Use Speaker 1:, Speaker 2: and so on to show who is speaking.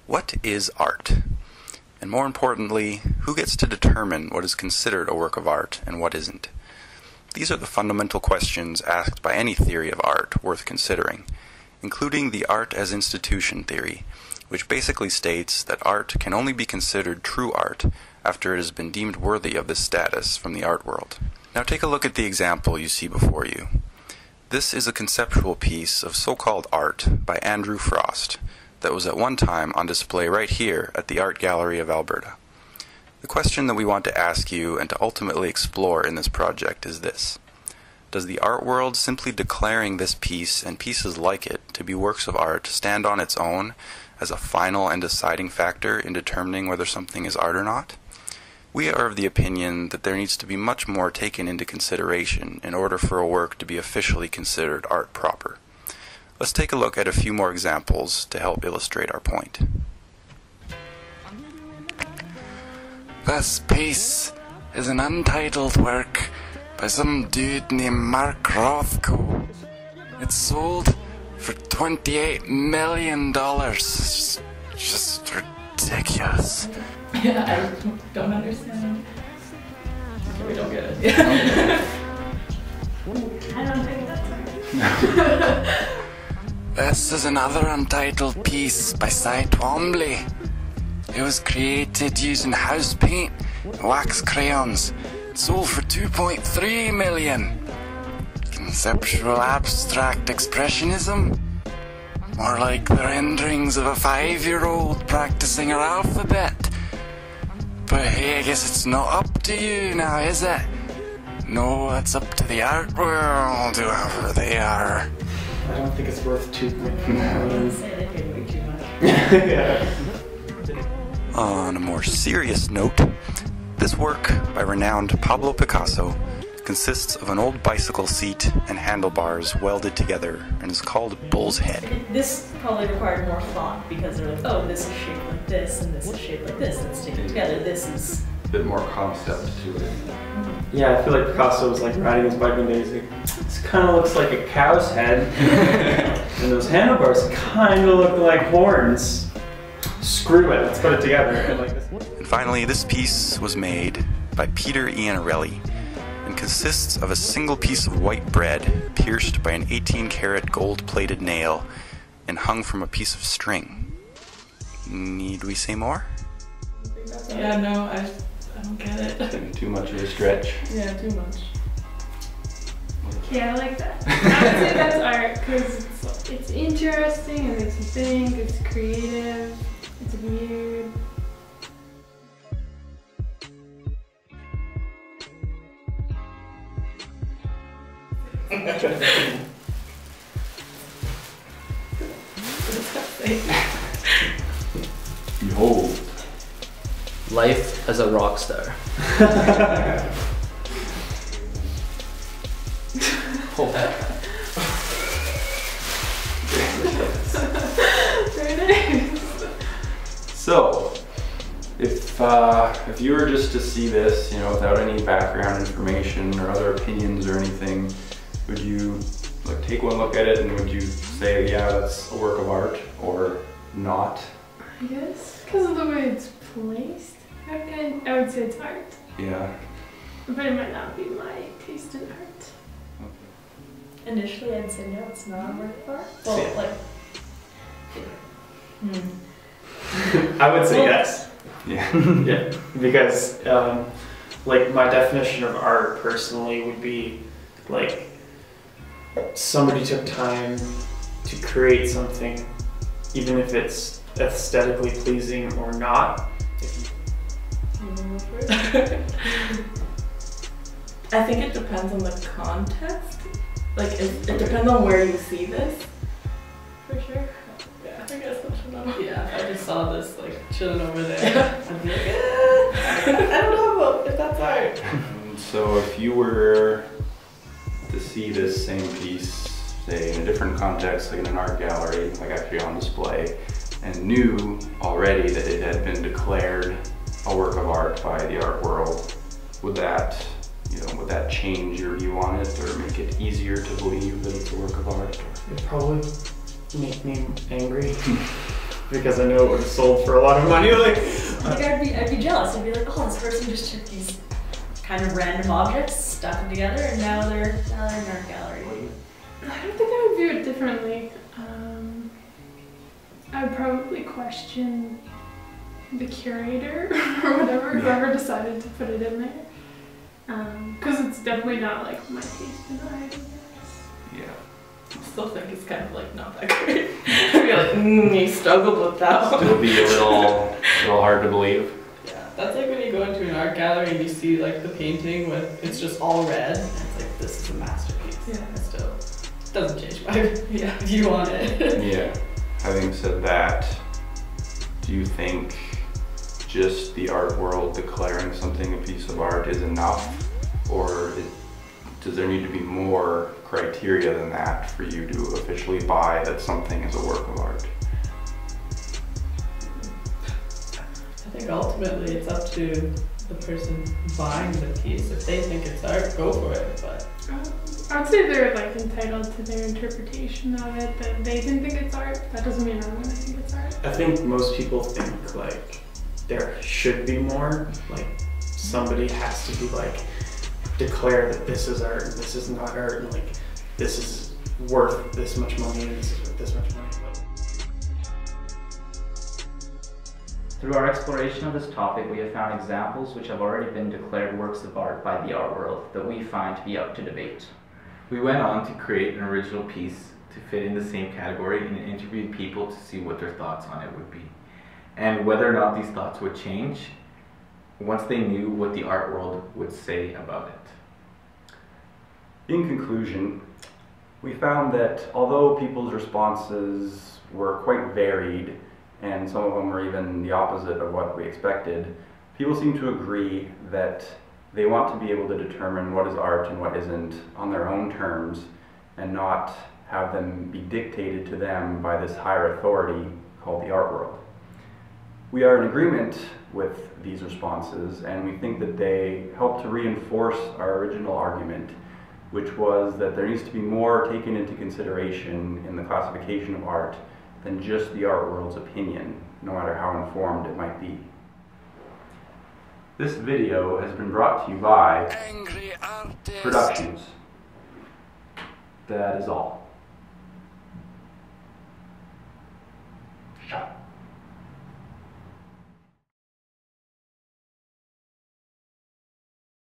Speaker 1: What is art? And more importantly, who gets to determine what is considered a work of art and what isn't? These are the fundamental questions asked by any theory of art worth considering, including the art as institution theory, which basically states that art can only be considered true art after it has been deemed worthy of this status from the art world. Now take a look at the example you see before you. This is a conceptual piece of so-called art by Andrew Frost that was at one time on display right here at the Art Gallery of Alberta. The question that we want to ask you and to ultimately explore in this project is this: does the art world simply declaring this piece and pieces like it to be works of art stand on its own as a final and deciding factor in determining whether something is art or not? We are of the opinion that there needs to be much more taken into consideration in order for a work to be officially considered art proper. Let's take a look at a few more examples to help illustrate our point.
Speaker 2: This piece is an untitled work by some dude named Mark Rothko. It's sold for $28 million. It's just ridiculous.
Speaker 3: Yeah, I don't understand. We don't get it. I don't think that's right.
Speaker 2: This is another untitled piece by Cy Twombly. It was created using house paint and wax crayons. It sold for $2.3 million. Conceptual abstract expressionism? More like the renderings of a 5-year-old practicing her alphabet. But hey, I guess it's not up to you now, is it? No, it's up to the art world, whoever they are.
Speaker 4: I don't think it's worth $2.3 million.
Speaker 3: Yeah.
Speaker 1: On a more serious note, this work by renowned Pablo Picasso consists of an old bicycle seat and handlebars welded together and is called Bull's Head.
Speaker 3: This probably required more thought because they're like, oh, this is shaped like this and this is shaped like this. Let's take it together. This is
Speaker 5: a bit more concept to it.
Speaker 4: Yeah, I feel like Picasso was like riding his bike one day. He's like, this kind of looks like a cow's head. And those handlebars kind of look like horns. Screw it, let's put it together.
Speaker 1: And finally, this piece was made by Peter Iannarelli and consists of a single piece of white bread pierced by an 18-karat gold-plated nail and hung from a piece of string. Need we say more?
Speaker 3: Yeah, no, I don't get it.
Speaker 5: Too much of a stretch.
Speaker 3: Yeah, too much.
Speaker 6: Yeah, I like that. I would say that's art because it's interesting, it makes you think, it's creative, it's weird.
Speaker 5: Behold.
Speaker 7: Life as a rock star.
Speaker 6: Very nice.
Speaker 5: So, if you were just to see this, without any background information or other opinions or anything, would you take one look at it and would you say, yeah, that's a work of art or not?
Speaker 6: I guess because of the way it's placed, I would say it's art.
Speaker 5: Yeah.
Speaker 6: But it might not be my taste in art.
Speaker 3: Initially, I'd say no, it's not a work of art. Well,
Speaker 4: I would say yes.
Speaker 5: Yeah.
Speaker 4: Yeah, because my definition of art personally would be like somebody took time to create something, even if it's aesthetically pleasing or not.
Speaker 3: I think it depends on the context. It depends on where you see this.
Speaker 6: For sure.
Speaker 3: Yeah, I guess I should know. Yeah, if I just saw this chilling over there, I'd be like, I don't know if that's art.
Speaker 5: So if you were to see this same piece, say in a different context, like in an art gallery, actually on display, and knew already that it had been declared a work of art by the art world, would that change your view on it or make it easier to believe that it's a work of art?
Speaker 4: It'd probably make me angry. because I know it would have sold for a lot of money. Like
Speaker 8: I'd be jealous. I'd be like, oh, this person just took these kind of random objects, stuck them together, and now they're in our gallery.
Speaker 6: I don't think I would view it differently. I would probably question the curator or whatever, whoever decided to put it in there. Because it's definitely not like my taste in art, I guess.
Speaker 5: Yeah.
Speaker 3: I still think it's kind of like not that great. I feel like, you struggled with that one.
Speaker 5: It'll be a little hard to believe.
Speaker 3: Yeah, that's like when you go into an art gallery and you see like the painting with, it's just all red, and it's like, this is a masterpiece.
Speaker 6: Yeah.
Speaker 3: And still, doesn't change my view on it.
Speaker 5: Yeah. Having said that, do you think just the art world declaring something a piece of art is enough? Or does there need to be more criteria than that for you to officially buy that something is a work of art?
Speaker 3: I think ultimately it's up to the person buying the piece. If they think it's art, go for it. But
Speaker 6: I would say they're like entitled to their interpretation of it, that they can think it's art. That doesn't mean I'm gonna think it's art.
Speaker 4: I think most people think like there should be more. Like somebody has to be like declare that this is art and this is not art, and like this is worth this much money and this is worth this much money.
Speaker 9: Through our exploration of this topic, we have found examples which have already been declared works of art by the art world that we find to be up to debate.
Speaker 10: We went on to create an original piece to fit in the same category and interviewed people to see what their thoughts on it would be, and whether or not these thoughts would change once they knew what the art world would say about it.
Speaker 5: In conclusion, we found that although people's responses were quite varied, and some of them were even the opposite of what we expected, people seem to agree that they want to be able to determine what is art and what isn't on their own terms, and not have them be dictated to them by this higher authority called the art world. We are in agreement with these responses, and we think that they help to reinforce our original argument, which was that there needs to be more taken into consideration in the classification of art than just the art world's opinion, no matter how informed it might be. This video has been brought to you by
Speaker 2: Angry Artist.
Speaker 5: Productions. That is all.